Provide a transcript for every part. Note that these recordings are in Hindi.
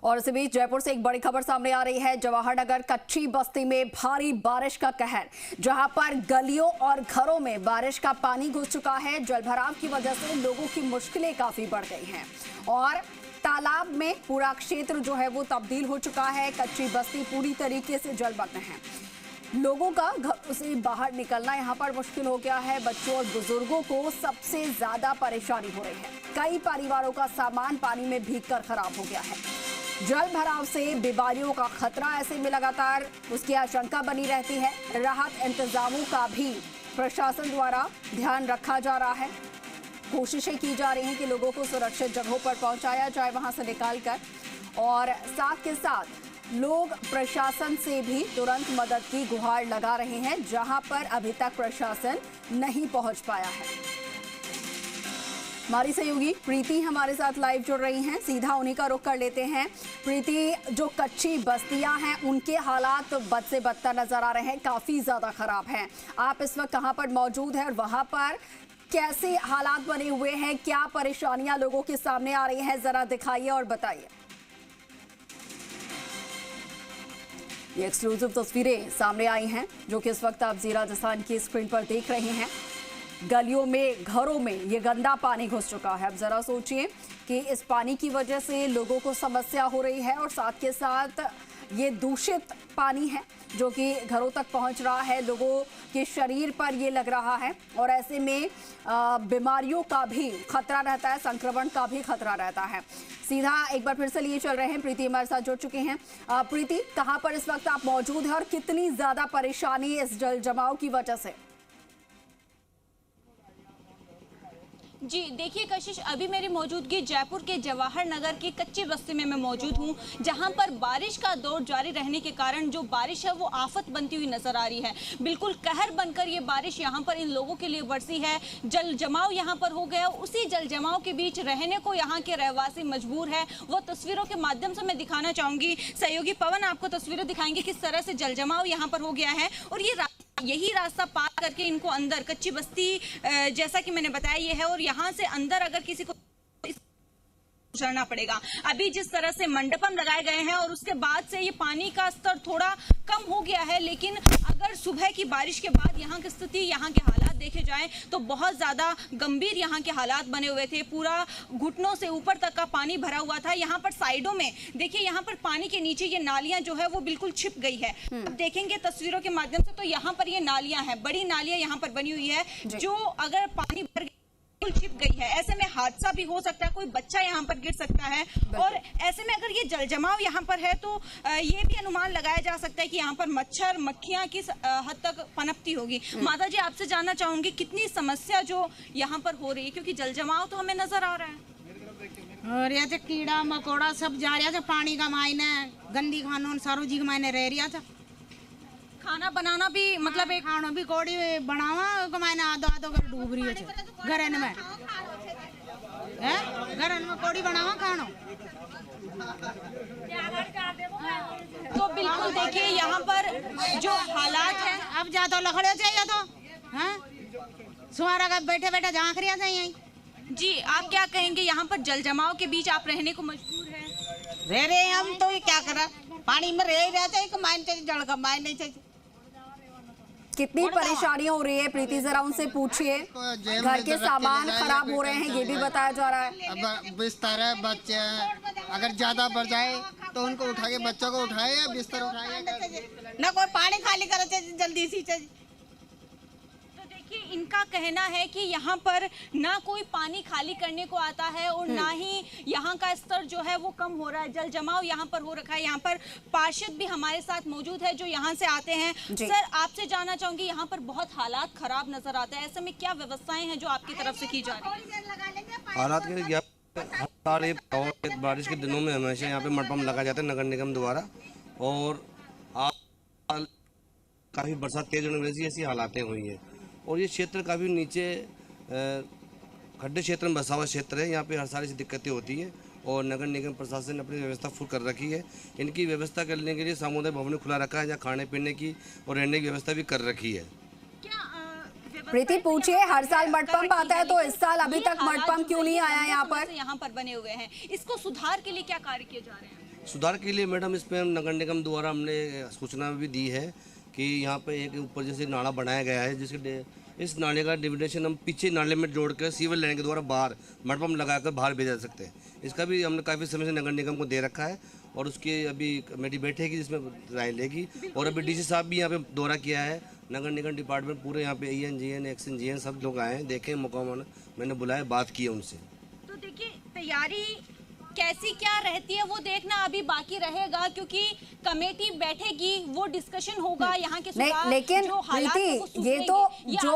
और इसी बीच जयपुर से एक बड़ी खबर सामने आ रही है। जवाहर नगर कच्ची बस्ती में भारी बारिश का कहर, जहां पर गलियों और घरों में बारिश का पानी घुस चुका है। जलभराव की वजह से लोगों की मुश्किलें काफी बढ़ गई हैं और तालाब में पूरा क्षेत्र जो है वो तब्दील हो चुका है। कच्ची बस्ती पूरी तरीके से जलमग्न है। लोगों का घर से बाहर निकलना यहाँ पर मुश्किल हो गया है। बच्चों और बुजुर्गों को सबसे ज्यादा परेशानी हो रही है। कई परिवारों का सामान पानी में भीगकर खराब हो गया है। जल भराव से बीमारियों का खतरा ऐसे में लगातार उसकी आशंका बनी रहती है। राहत इंतजामों का भी प्रशासन द्वारा ध्यान रखा जा रहा है। कोशिशें की जा रही हैं कि लोगों को सुरक्षित जगहों पर पहुंचाया जाए वहां से निकालकर, और साथ के साथ लोग प्रशासन से भी तुरंत मदद की गुहार लगा रहे हैं, जहां पर अभी तक प्रशासन नहीं पहुंच पाया है। हमारी सहयोगी प्रीति हमारे साथ लाइव जुड़ रही हैं, सीधा उन्हीं का रुख कर लेते हैं। प्रीति, जो कच्ची बस्तियां हैं उनके हालात बद से बदतर नजर आ रहे हैं, काफी ज्यादा खराब हैं। आप इस वक्त कहां पर मौजूद हैं और वहां पर कैसे हालात बने हुए हैं, क्या परेशानियां लोगों के सामने आ रही हैं, जरा दिखाइए और बताइए। ये एक्सक्लूसिव तस्वीरें सामने आई हैं जो कि इस वक्त आप जी राजस्थान की स्क्रीन पर देख रहे हैं। गलियों में, घरों में ये गंदा पानी घुस चुका है। अब जरा सोचिए कि इस पानी की वजह से लोगों को समस्या हो रही है और साथ के साथ ये दूषित पानी है जो कि घरों तक पहुंच रहा है, लोगों के शरीर पर ये लग रहा है और ऐसे में बीमारियों का भी खतरा रहता है, संक्रमण का भी खतरा रहता है। सीधा एक बार फिर से लिए चल रहे हैं, प्रीति हमारे साथ जुड़ चुके हैं। प्रीति, कहां पर इस वक्त आप मौजूद हैं और कितनी ज्यादा परेशानी इस जल जमाव की वजह से? जी देखिए कशिश, अभी मेरी मौजूदगी जयपुर के जवाहर नगर की कच्ची बस्ती में मैं मौजूद हूं, जहां पर बारिश का दौर जारी रहने के कारण जो बारिश है वो आफत बनती हुई नजर आ रही है। बिल्कुल कहर बनकर ये बारिश यहां पर इन लोगों के लिए बरसी है। जल जमाव यहां पर हो गया, उसी जल जमाव के बीच रहने को यहाँ के रहवासी मजबूर है। वो तस्वीरों के माध्यम से मैं दिखाना चाहूंगी। सहयोगी पवन आपको तस्वीरें दिखाएंगे किस तरह से जल जमाव यहाँ पर हो गया है और यही रास्ता पार करके इनको अंदर कच्ची बस्ती जैसा कि मैंने बताया ये है और यहाँ से अंदर अगर किसी को गुजरना पड़ेगा। अभी जिस तरह से मंडपम लगाए गए हैं और उसके बाद से ये पानी का स्तर थोड़ा कम हो गया है, लेकिन अगर सुबह की बारिश के बाद यहाँ की स्थिति, यहाँ के हालात देखे जाएं तो बहुत ज्यादा गंभीर यहाँ के हालात बने हुए थे। पूरा घुटनों से ऊपर तक का पानी भरा हुआ था। यहाँ पर साइडों में देखिए, यहाँ पर पानी के नीचे ये नालियां जो है वो बिल्कुल छिप गई है। अब देखेंगे तस्वीरों के माध्यम से तो यहाँ पर ये नालियां हैं, बड़ी नालियां यहाँ पर बनी हुई है जो अगर पानी भर छिप गई है, ऐसे में हादसा भी हो सकता है, कोई बच्चा यहाँ पर गिर सकता है। और ऐसे में अगर ये जल जमाव यहाँ पर है तो ये भी अनुमान लगाया जा सकता है कि यहाँ पर मच्छर मक्खियाँ किस हद तक पनपती होगी। माता जी, आपसे जानना चाहूंगी कितनी समस्या जो यहाँ पर हो रही है, क्योंकि जल जमाव तो हमें नजर आ रहा है और यहाँ कीड़ा मकोड़ा सब जा रहा था पानी का मायने, गंदी खानों सारो जी के मायने रह रहा था। खाना बनाना भी मतलब एक खाना भी कोड़ी बनावा को मायने आधो आधो घर डूब रही है घरन में, घरन में कोड़ी बनावा खानो। तो बिल्कुल देखिए यहाँ पर जो हालात है, अब ज्यादा लखड़े चाहिए तो सुहारा का बैठे बैठे झांक रिया चाहिए। जी आप क्या कहेंगे, यहाँ पर जल जमाव के बीच आप रहने को मजबूर हैं? रह रहे हम तो ये क्या करा, पानी में रह रहा चाहिए, कमाई चाहिए, जल कमाई नहीं चाहिए। कितनी परेशानी हो रही है प्रीति, जरा उनसे पूछिए। घर के सामान खराब हो रहे हैं ये भी बताया जा रहा है। अब बिस्तर है, बच्चे हैं, अगर ज्यादा बढ़ जाए तो उनको उठा के बच्चों को उठाए या बिस्तर उठाए ना कोई पानी खाली करे चाहिए जल्दी सी चाहिए। इनका कहना है कि यहाँ पर ना कोई पानी खाली करने को आता है और ना ही यहाँ का स्तर जो है वो कम हो रहा है, जल जमाव यहाँ पर हो रखा है। यहाँ पर पार्षद भी हमारे साथ मौजूद है जो यहाँ से आते हैं। सर आपसे जानना चाहूंगी, यहाँ पर बहुत हालात खराब नजर आते हैं, ऐसे में क्या व्यवस्थाएं हैं जो आपकी तरफ से की जा रही है? हालात के बारिश के दिनों में हमेशा यहाँ पे मंडपम लगाया जाता है नगर निगम द्वारा, और काफी बरसात तेज होने की वजह से ऐसी हालातें हुई है। और ये क्षेत्र काफ़ी नीचे खड्डे क्षेत्र में बसा हुआ क्षेत्र है। यहाँ पे हर साल ऐसी दिक्कतें होती है और नगर निगम प्रशासन ने अपनी व्यवस्था फुल कर रखी है। इनकी व्यवस्था करने के लिए सामुदायिक भवन खुला रखा है, जहाँ खाने पीने की और रहने की व्यवस्था भी कर रखी है। प्रीति पूछिए, हर साल मडपंप आता है तो इस साल अभी तक मडपंप क्यों नहीं आया यहाँ पर? यहाँ पर बने हुए हैं, इसको सुधार के लिए क्या कार्य किए जा रहे हैं? सुधार के लिए मैडम इस पर हम नगर निगम द्वारा हमने सूचना भी दी है कि यहाँ पे एक ऊपर जैसे नाला बनाया गया है, जिसके इस नाले का डिविडेशन हम पीछे नाले में जोड़कर सीवर लाइन के द्वारा बाहर मड पंप लगाकर बाहर भेजा सकते हैं। इसका भी हमने काफ़ी समय से नगर निगम को दे रखा है और उसकी अभी कमेटी बैठेगी जिसमें राय लेगी। और अभी डीसी साहब भी यहाँ पे दौरा किया है, नगर निगम डिपार्टमेंट पूरे यहाँ पे EN GN एक्सन GN सब लोग आए हैं, देखें मौका मैंने बुलाया, बात की है उनसे। तो देखिए तैयारी कैसी क्या रहती है वो देखना अभी बाकी रहेगा, क्योंकि कमेटी बैठेगी, वो डिस्कशन होगा यहाँ के नहीं, लेकिन प्रीति ये तो जो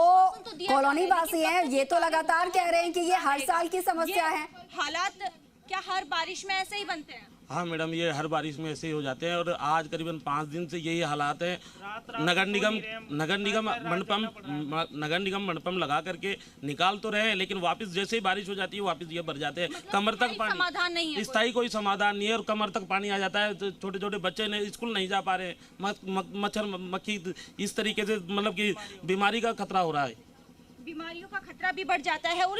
कॉलोनी वासी हैं ये तो लगातार कह रहे हैं कि ये हर साल की समस्या है। हालात क्या हर बारिश में ऐसे ही बनते हैं? हाँ मैडम, ये हर बारिश में ऐसे ही हो जाते हैं और आज करीबन 5 दिन से यही हालात है। नगर निगम मंडपम लगा करके निकाल तो रहे हैं, लेकिन वापस जैसे ही बारिश हो जाती है वापस ये भर जाते हैं। मतलब कमर तक पानी, समाधान नहीं है, स्थायी कोई समाधान नहीं है और कमर तक पानी आ जाता है। तो छोटे छोटे बच्चे ने स्कूल नहीं जा पा रहे, मच्छर मक्खी इस तरीके से मतलब कि बीमारी का खतरा हो रहा है, बीमारियों का खतरा भी बढ़ जाता है। और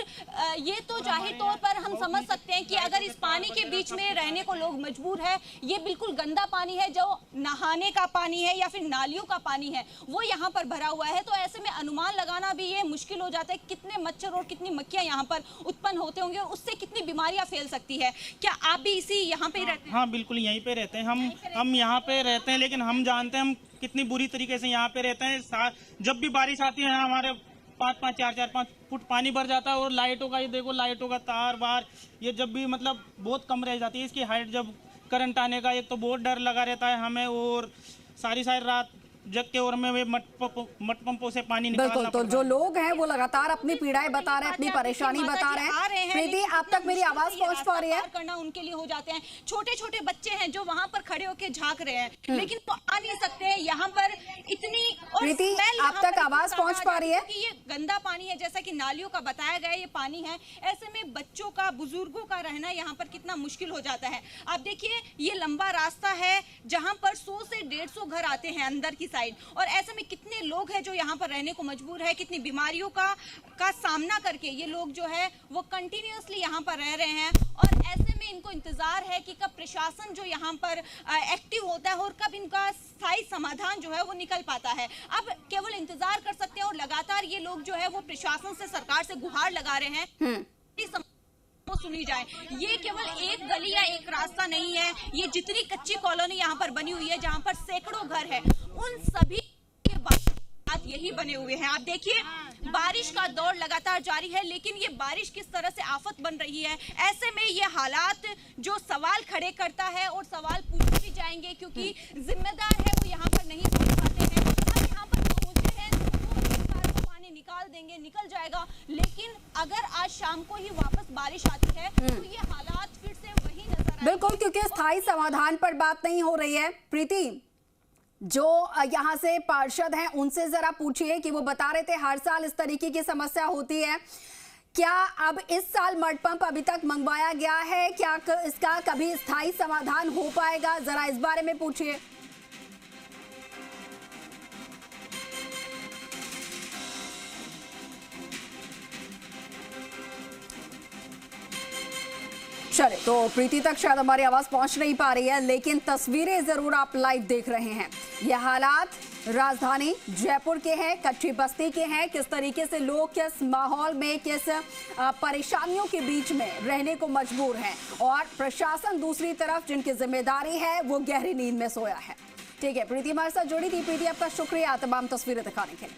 ये तो जाहिर तौर पर हम समझ सकते हैं कि अगर इस पानी के बीच में रहने को लोग मजबूर है, ये बिल्कुल गंदा पानी है जो नहाने का पानी है या फिर नालियों का पानी है वो यहाँ पर भरा हुआ है, तो ऐसे में अनुमान लगाना भी ये मुश्किल हो जाता है कितने मच्छर और कितनी मक्खियाँ यहाँ पर उत्पन्न होते होंगे और उससे कितनी बीमारियाँ फैल सकती है। क्या आप भी इसी यहाँ पे रहते हैं? हाँ बिल्कुल यहीं पे रहते हैं, हम यहाँ पे रहते हैं, लेकिन हम जानते हैं हम कितनी बुरी तरीके से यहाँ पे रहते हैं। जब भी बारिश आती है हमारे 4-5 फुट पानी भर जाता है और लाइटों का ये देखो, लाइटों का तार बार ये जब भी मतलब बहुत कम रह जाती है इसकी हाइट। जब करंट आने का एक तो बहुत डर लगा रहता है हमें और सारी रात जग के और में मट पंपों से पानी निकालना बिल्कुल। तो जो लोग हैं वो लगातार अपनी पीड़ाएं बता रहे हैं, अपनी परेशानी बता रहे हैं। प्रीति आप तक मेरी आवाज पहुंच पा रही है? करना उनके लिए हो जाते हैं, छोटे छोटे बच्चे हैं जो वहाँ पर खड़े होकर झांक रहे हैं, लेकिन तो आ नहीं सकते हैं यहाँ पर इतनी। प्रीति आप तक आवाज पहुंच पा रही है? ये गंदा पानी है जैसा कि नालियों का बताया गया ये पानी है, ऐसे में बच्चों का बुजुर्गों का रहना यहाँ पर कितना मुश्किल हो जाता है। आप देखिए ये लंबा रास्ता है जहाँ पर 100 से 150 घर आते हैं अंदर की साइड, और ऐसे में कितने लोग हैं जो यहाँ पर रहने को मजबूर है, कितनी बीमारियों का सामना करके ये लोग जो है वो कंटिन्यूअसली यहाँ पर रह रहे हैं। और ऐसे में इनको इंतजार है कि कब प्रशासन जो यहाँ पर एक्टिव होता है और कब इनका स्थायी समाधान जो है वो निकल पाता है। अब केवल इंतजार कर सकते हैं और लगातार ये लोग जो है वो प्रशासन से, सरकार से गुहार लगा रहे हैं वो सुनी जाए। ये केवल एक गली या एक रास्ता नहीं है, ये जितनी कच्ची कॉलोनी यहाँ पर बनी हुई है जहाँ पर सैकड़ों घर है, उन सभी के बात यही बने हुए हैं। आप देखिए बारिश का दौर लगातार जारी है, लेकिन ये बारिश किस तरह से आफत बन रही है। ऐसे में ये हालात जो सवाल खड़े करता है और सवाल पूछे भी जाएंगे, क्योंकि जिम्मेदार है वो यहाँ पर नहीं पहुंच पाते हैं। हम यहाँ पर पहुंचे हैं तो पानी निकाल देंगे, निकल जाएगा, लेकिन अगर आज शाम को ही वापस बारिश आती है तो ये हालात फिर से वही नजर आएंगे। बिल्कुल, क्योंकि स्थायी समाधान पर बात नहीं हो रही है। प्रीति, जो यहाँ से पार्षद हैं उनसे जरा पूछिए कि वो बता रहे थे हर साल इस तरीके की समस्या होती है, क्या अब इस साल मड पंप अभी तक मंगवाया गया है? क्या इसका कभी स्थायी समाधान हो पाएगा? जरा इस बारे में पूछिए। चले, तो प्रीति तक शायद हमारी आवाज पहुंच नहीं पा रही है, लेकिन तस्वीरें जरूर आप लाइव देख रहे हैं। यह हालात राजधानी जयपुर के हैं, कच्ची बस्ती के हैं, किस तरीके से लोग किस माहौल में, किस परेशानियों के बीच में रहने को मजबूर हैं, और प्रशासन दूसरी तरफ जिनकी जिम्मेदारी है वो गहरी नींद में सोया है। ठीक है, प्रीति हमारे साथ जुड़ी थी। प्रीति आपका शुक्रिया तमाम तस्वीरें दिखाने के लिए।